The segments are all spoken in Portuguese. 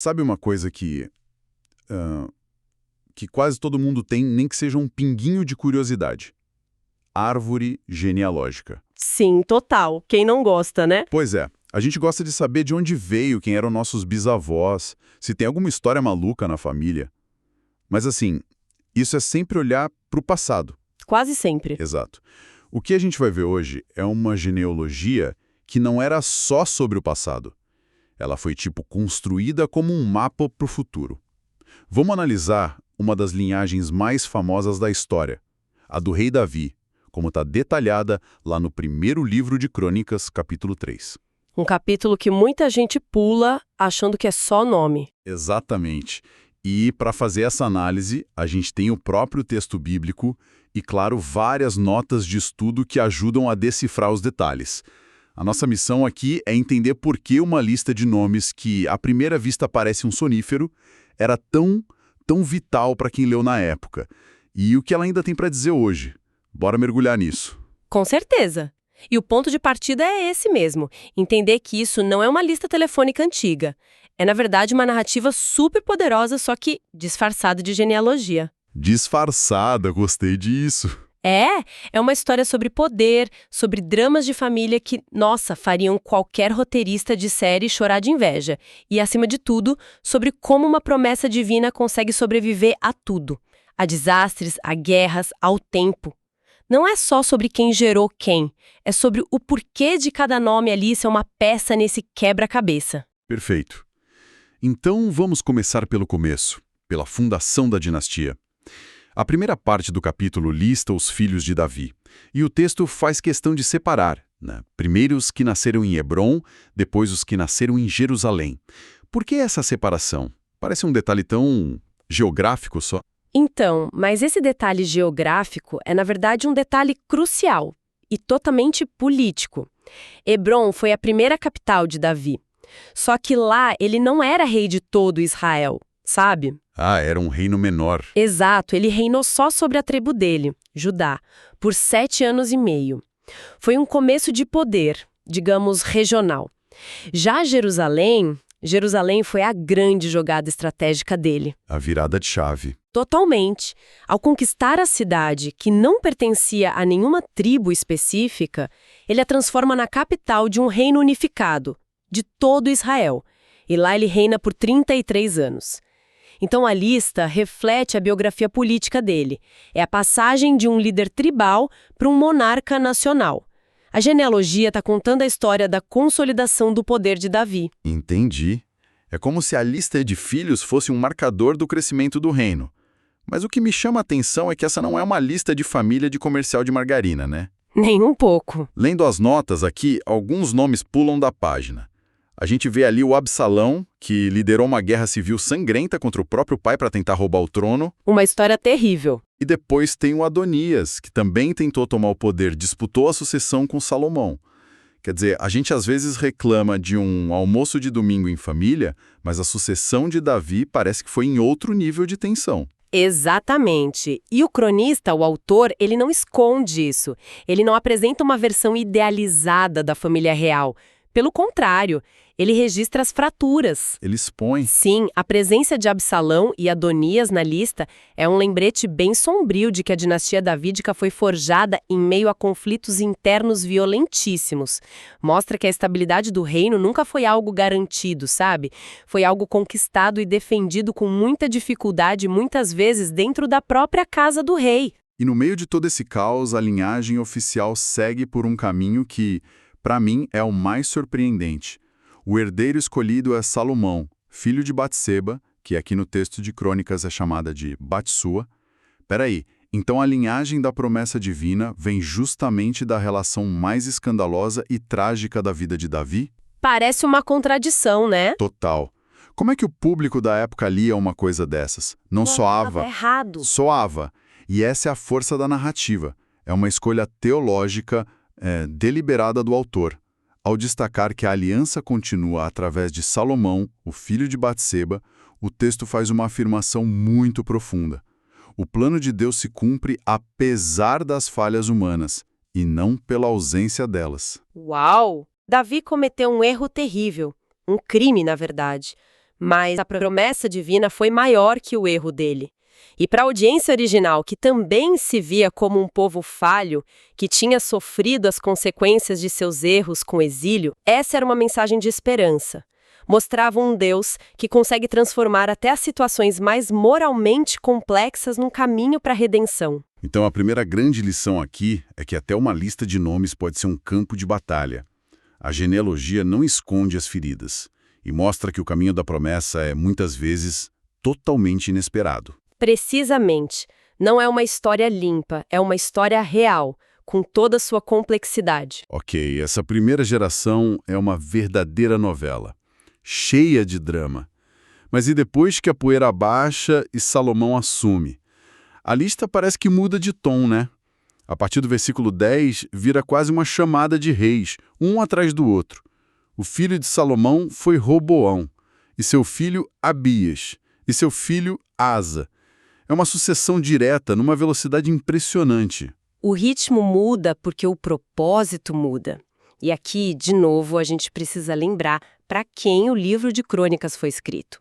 Sabe uma coisa que quase todo mundo tem, nem que seja um pinguinho de curiosidade? Árvore genealógica. Sim, total. Quem não gosta, né? Pois é, a gente gosta de saber de onde veio, quem eram nossos bisavós, se tem alguma história maluca na família. Mas assim, isso é sempre olhar para o passado. Quase sempre. Exato. O que a gente vai ver hoje é uma genealogia que não era só sobre o passado. Ela foi construída como um mapa para o futuro. Vamos analisar uma das linhagens mais famosas da história, a do rei Davi, como está detalhada lá no primeiro livro de Crônicas, capítulo 3. Um capítulo que muita gente pula achando que é só nome. Exatamente. E para fazer essa análise, a gente tem o próprio texto bíblico e, claro, várias notas de estudo que ajudam a decifrar os detalhes. A nossa missão aqui é entender por que uma lista de nomes que, à primeira vista, parece um sonífero, era tão vital para quem leu na época. E o que ela ainda tem para dizer hoje. Bora mergulhar nisso. Com certeza. E o ponto de partida é esse mesmo, entender que isso não é uma lista telefônica antiga. É, na verdade, uma narrativa super poderosa, só que disfarçada de genealogia. Disfarçada, gostei disso. É uma história sobre poder, sobre dramas de família que, nossa, fariam qualquer roteirista de série chorar de inveja. E, acima de tudo, sobre como uma promessa divina consegue sobreviver a tudo. A desastres, a guerras, ao tempo. Não é só sobre quem gerou quem, é sobre o porquê de cada nome ali ser uma peça nesse quebra-cabeça. Perfeito. Então vamos começar pelo começo, pela fundação da dinastia. A primeira parte do capítulo lista os filhos de Davi, e o texto faz questão de separar, né? Primeiro os que nasceram em Hebrom, depois os que nasceram em Jerusalém. Por que essa separação? Parece um detalhe tão geográfico só. Então, mas esse detalhe geográfico é, na verdade, um detalhe crucial e totalmente político. Hebrom foi a primeira capital de Davi. Só que lá ele não era rei de todo Israel, sabe? Ah, era um reino menor. Exato, ele reinou só sobre a tribo dele, Judá, por 7 anos e meio. Foi um começo de poder, digamos, regional. Já Jerusalém foi a grande jogada estratégica dele. A virada de chave. Totalmente. Ao conquistar a cidade, que não pertencia a nenhuma tribo específica, ele a transforma na capital de um reino unificado, de todo Israel. E lá ele reina por 33 anos. Então a lista reflete a biografia política dele. É a passagem de um líder tribal para um monarca nacional. A genealogia está contando a história da consolidação do poder de Davi. Entendi. É como se a lista de filhos fosse um marcador do crescimento do reino. Mas o que me chama a atenção é que essa não é uma lista de família de comercial de margarina, né? Nem um pouco. Lendo as notas aqui, alguns nomes pulam da página. A gente vê ali o Absalão, que liderou uma guerra civil sangrenta contra o próprio pai para tentar roubar o trono. Uma história terrível. E depois tem o Adonias, que também tentou tomar o poder, disputou a sucessão com Salomão. Quer dizer, a gente às vezes reclama de um almoço de domingo em família, mas a sucessão de Davi parece que foi em outro nível de tensão. Exatamente. E o cronista, o autor, ele não esconde isso. Ele não apresenta uma versão idealizada da família real. Pelo contrário, ele registra as fraturas. Ele expõe. Sim, a presença de Absalão e Adonias na lista é um lembrete bem sombrio de que a dinastia davídica foi forjada em meio a conflitos internos violentíssimos. Mostra que a estabilidade do reino nunca foi algo garantido, sabe? Foi algo conquistado e defendido com muita dificuldade, muitas vezes dentro da própria casa do rei. E no meio de todo esse caos, a linhagem oficial segue por um caminho que, para mim, é o mais surpreendente. O herdeiro escolhido é Salomão, filho de Batseba, que aqui no texto de Crônicas é chamada de Batsua. Peraí, então a linhagem da promessa divina vem justamente da relação mais escandalosa e trágica da vida de Davi? Parece uma contradição, né? Total. Como é que o público da época lia uma coisa dessas? Não soava? Errado. Soava. E essa é a força da narrativa. É uma escolha teológica deliberada do autor. Ao destacar que a aliança continua através de Salomão, o filho de Batseba, o texto faz uma afirmação muito profunda. O plano de Deus se cumpre apesar das falhas humanas, e não pela ausência delas. Uau! Davi cometeu um erro terrível, um crime, na verdade. Mas a promessa divina foi maior que o erro dele. E para a audiência original, que também se via como um povo falho, que tinha sofrido as consequências de seus erros com o exílio, essa era uma mensagem de esperança. Mostrava um Deus que consegue transformar até as situações mais moralmente complexas num caminho para a redenção. Então, a primeira grande lição aqui é que até uma lista de nomes pode ser um campo de batalha. A genealogia não esconde as feridas e mostra que o caminho da promessa é, muitas vezes, totalmente inesperado. Precisamente. Não é uma história limpa, é uma história real, com toda a sua complexidade. Ok, essa primeira geração é uma verdadeira novela, cheia de drama. Mas e depois que a poeira abaixa e Salomão assume? A lista parece que muda de tom, né? A partir do versículo 10, vira quase uma chamada de reis, um atrás do outro. O filho de Salomão foi Roboão, e seu filho Abias, e seu filho Asa. É uma sucessão direta numa velocidade impressionante. O ritmo muda porque o propósito muda. E aqui, de novo, a gente precisa lembrar para quem o livro de Crônicas foi escrito.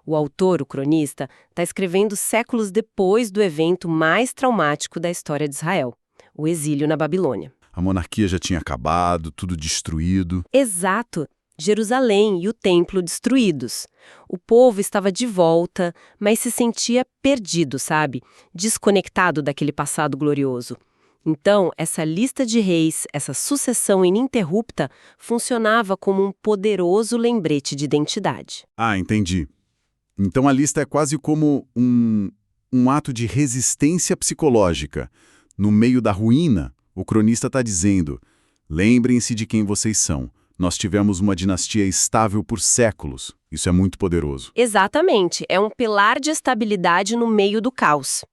O autor, o cronista, está escrevendo séculos depois do evento mais traumático da história de Israel, o exílio na Babilônia. A monarquia já tinha acabado, tudo destruído. Exato. Jerusalém e o templo destruídos. O povo estava de volta, mas se sentia perdido, sabe? Desconectado daquele passado glorioso. Então, essa lista de reis, essa sucessão ininterrupta, funcionava como um poderoso lembrete de identidade. Ah, entendi. Então a lista é quase como um ato de resistência psicológica. No meio da ruína, o cronista está dizendo: lembrem-se de quem vocês são. Nós tivemos uma dinastia estável por séculos. Isso é muito poderoso. Exatamente. É um pilar de estabilidade no meio do caos.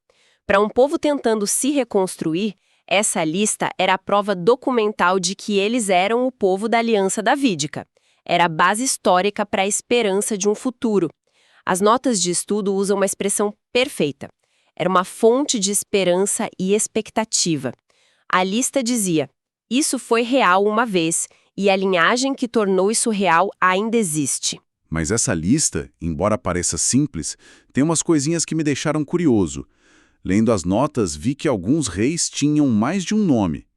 Para um povo tentando se reconstruir, essa lista era a prova documental de que eles eram o povo da Aliança Davídica. Era a base histórica para a esperança de um futuro. As notas de estudo usam uma expressão perfeita. Era uma fonte de esperança e expectativa. A lista dizia: isso foi real uma vez, e a linhagem que tornou isso real ainda existe. Mas essa lista, embora pareça simples, tem umas coisinhas que me deixaram curioso. Lendo as notas, vi que alguns reis tinham mais de um nome.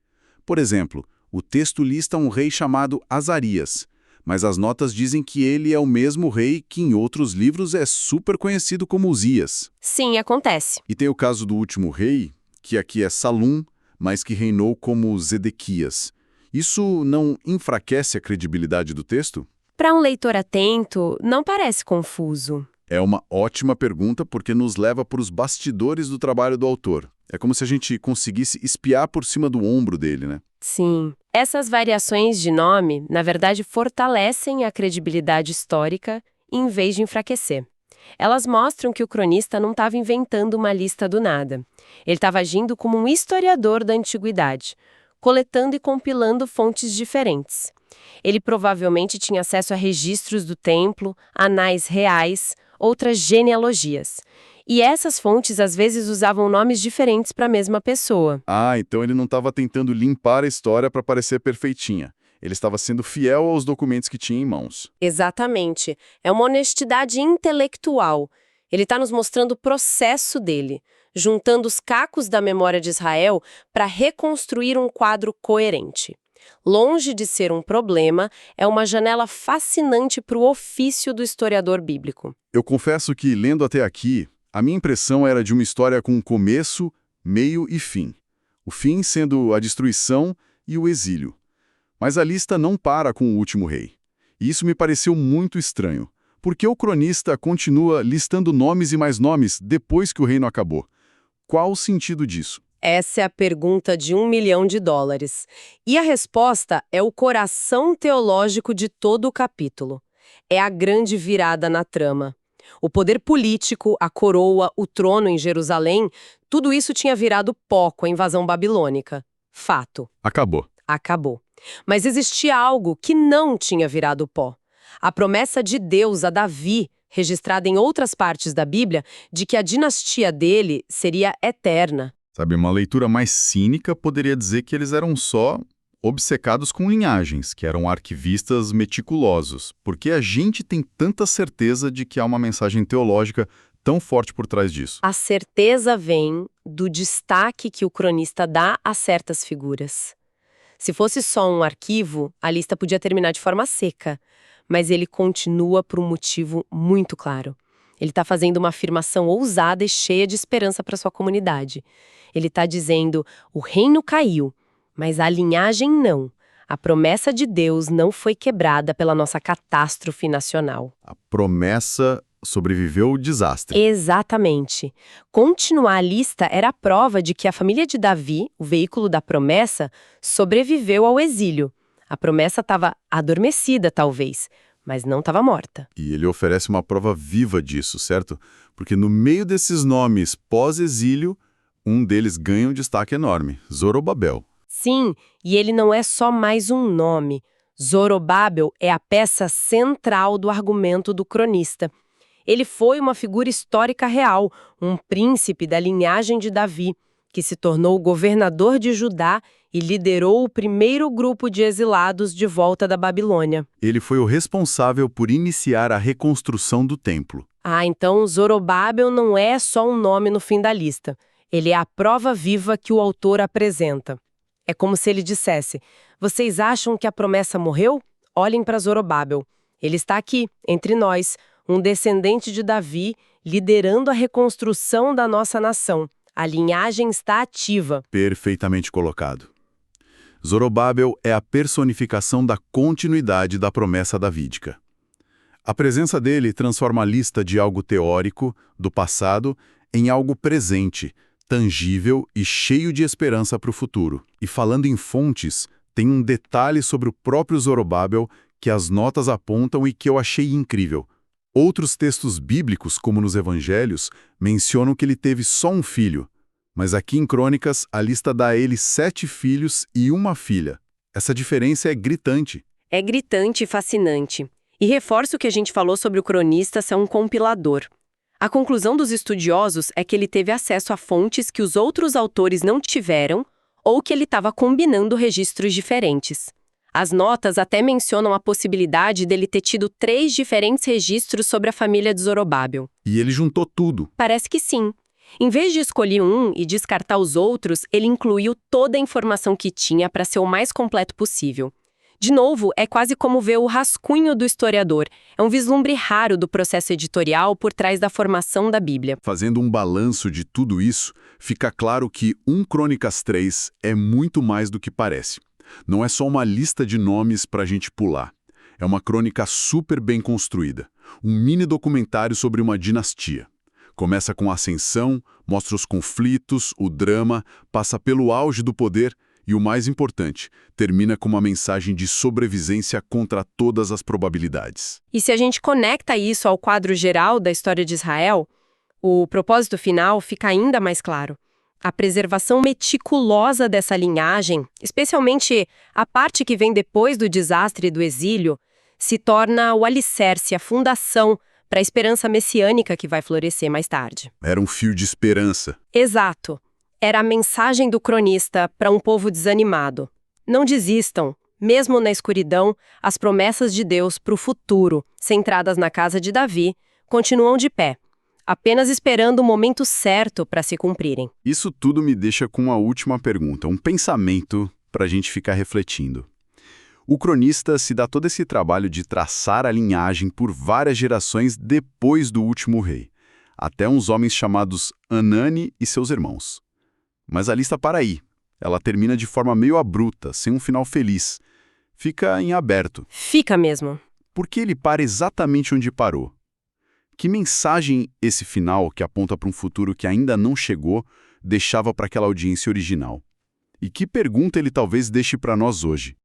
Por exemplo, o texto lista um rei chamado Azarias, mas as notas dizem que ele é o mesmo rei que em outros livros é super conhecido como Uzias. Sim, acontece. E tem o caso do último rei, que aqui é Salum, mas que reinou como Zedequias. Isso não enfraquece a credibilidade do texto? Para um leitor atento, não parece confuso. É uma ótima pergunta porque nos leva para os bastidores do trabalho do autor. É como se a gente conseguisse espiar por cima do ombro dele, né? Sim. Essas variações de nome, na verdade, fortalecem a credibilidade histórica em vez de enfraquecer. Elas mostram que o cronista não estava inventando uma lista do nada. Ele estava agindo como um historiador da antiguidade, coletando e compilando fontes diferentes. Ele provavelmente tinha acesso a registros do templo, anais reais, outras genealogias. E essas fontes às vezes usavam nomes diferentes para a mesma pessoa. Ah, então ele não estava tentando limpar a história para parecer perfeitinha. Ele estava sendo fiel aos documentos que tinha em mãos. Exatamente. É uma honestidade intelectual. Ele está nos mostrando o processo dele, juntando os cacos da memória de Israel para reconstruir um quadro coerente. Longe de ser um problema, é uma janela fascinante para o ofício do historiador bíblico. Eu confesso que, lendo até aqui, a minha impressão era de uma história com começo, meio e fim. O fim sendo a destruição e o exílio. Mas a lista não para com o último rei. E isso me pareceu muito estranho. Por que o cronista continua listando nomes e mais nomes depois que o reino acabou? Qual o sentido disso? Essa é a pergunta de $1 milhão. E a resposta é o coração teológico de todo o capítulo. É a grande virada na trama. O poder político, a coroa, o trono em Jerusalém, tudo isso tinha virado pó com a invasão babilônica. Fato. Acabou. Acabou. Mas existia algo que não tinha virado pó. A promessa de Deus a Davi, registrada em outras partes da Bíblia, de que a dinastia dele seria eterna. Sabe, uma leitura mais cínica poderia dizer que eles eram só obcecados com linhagens, que eram arquivistas meticulosos. Por que a gente tem tanta certeza de que há uma mensagem teológica tão forte por trás disso? A certeza vem do destaque que o cronista dá a certas figuras. Se fosse só um arquivo, a lista podia terminar de forma seca, mas ele continua por um motivo muito claro. Ele está fazendo uma afirmação ousada e cheia de esperança para sua comunidade. Ele está dizendo: o reino caiu, mas a linhagem não. A promessa de Deus não foi quebrada pela nossa catástrofe nacional. A promessa sobreviveu o desastre. Exatamente. Continuar a lista era a prova de que a família de Davi, o veículo da promessa, sobreviveu ao exílio. A promessa estava adormecida, talvez, mas não estava morta. E ele oferece uma prova viva disso, certo? Porque no meio desses nomes pós-exílio, um deles ganha um destaque enorme, Zorobabel. Sim, e ele não é só mais um nome. Zorobabel é a peça central do argumento do cronista. Ele foi uma figura histórica real, um príncipe da linhagem de Davi, que se tornou governador de Judá e liderou o primeiro grupo de exilados de volta da Babilônia. Ele foi o responsável por iniciar a reconstrução do templo. Então Zorobabel não é só um nome no fim da lista. Ele é a prova viva que o autor apresenta. É como se ele dissesse: vocês acham que a promessa morreu? Olhem para Zorobabel. Ele está aqui, entre nós, um descendente de Davi, liderando a reconstrução da nossa nação. A linhagem está ativa. Perfeitamente colocado. Zorobabel é a personificação da continuidade da promessa davídica. A presença dele transforma a lista de algo teórico, do passado, em algo presente, tangível e cheio de esperança para o futuro. E falando em fontes, tem um detalhe sobre o próprio Zorobabel que as notas apontam e que eu achei incrível. Outros textos bíblicos, como nos evangelhos, mencionam que ele teve só um filho. Mas aqui em Crônicas, a lista dá a ele 7 filhos e uma filha. Essa diferença é gritante. É gritante e fascinante. E reforça o que a gente falou sobre o cronista ser um compilador. A conclusão dos estudiosos é que ele teve acesso a fontes que os outros autores não tiveram ou que ele estava combinando registros diferentes. As notas até mencionam a possibilidade dele ter tido 3 diferentes registros sobre a família de Zorobabel. E ele juntou tudo. Parece que sim. Em vez de escolher um e descartar os outros, ele incluiu toda a informação que tinha para ser o mais completo possível. De novo, é quase como ver o rascunho do historiador. É um vislumbre raro do processo editorial por trás da formação da Bíblia. Fazendo um balanço de tudo isso, fica claro que 1 Crônicas 3 é muito mais do que parece. Não é só uma lista de nomes para a gente pular. É uma crônica super bem construída. Um mini documentário sobre uma dinastia. Começa com a ascensão, mostra os conflitos, o drama, passa pelo auge do poder e, o mais importante, termina com uma mensagem de sobrevivência contra todas as probabilidades. E se a gente conecta isso ao quadro geral da história de Israel, o propósito final fica ainda mais claro. A preservação meticulosa dessa linhagem, especialmente a parte que vem depois do desastre do exílio, se torna o alicerce, a fundação para a esperança messiânica que vai florescer mais tarde. Era um fio de esperança. Exato. Era a mensagem do cronista para um povo desanimado. Não desistam. Mesmo na escuridão, as promessas de Deus para o futuro, centradas na casa de Davi, continuam de pé, apenas esperando o momento certo para se cumprirem. Isso tudo me deixa com uma última pergunta, um pensamento para a gente ficar refletindo. O cronista se dá todo esse trabalho de traçar a linhagem por várias gerações depois do último rei, até uns homens chamados Anani e seus irmãos. Mas a lista para aí. Ela termina de forma meio abrupta, sem um final feliz. Fica em aberto. Fica mesmo. Por que ele para exatamente onde parou? Que mensagem esse final, que aponta para um futuro que ainda não chegou, deixava para aquela audiência original? E que pergunta ele talvez deixe para nós hoje?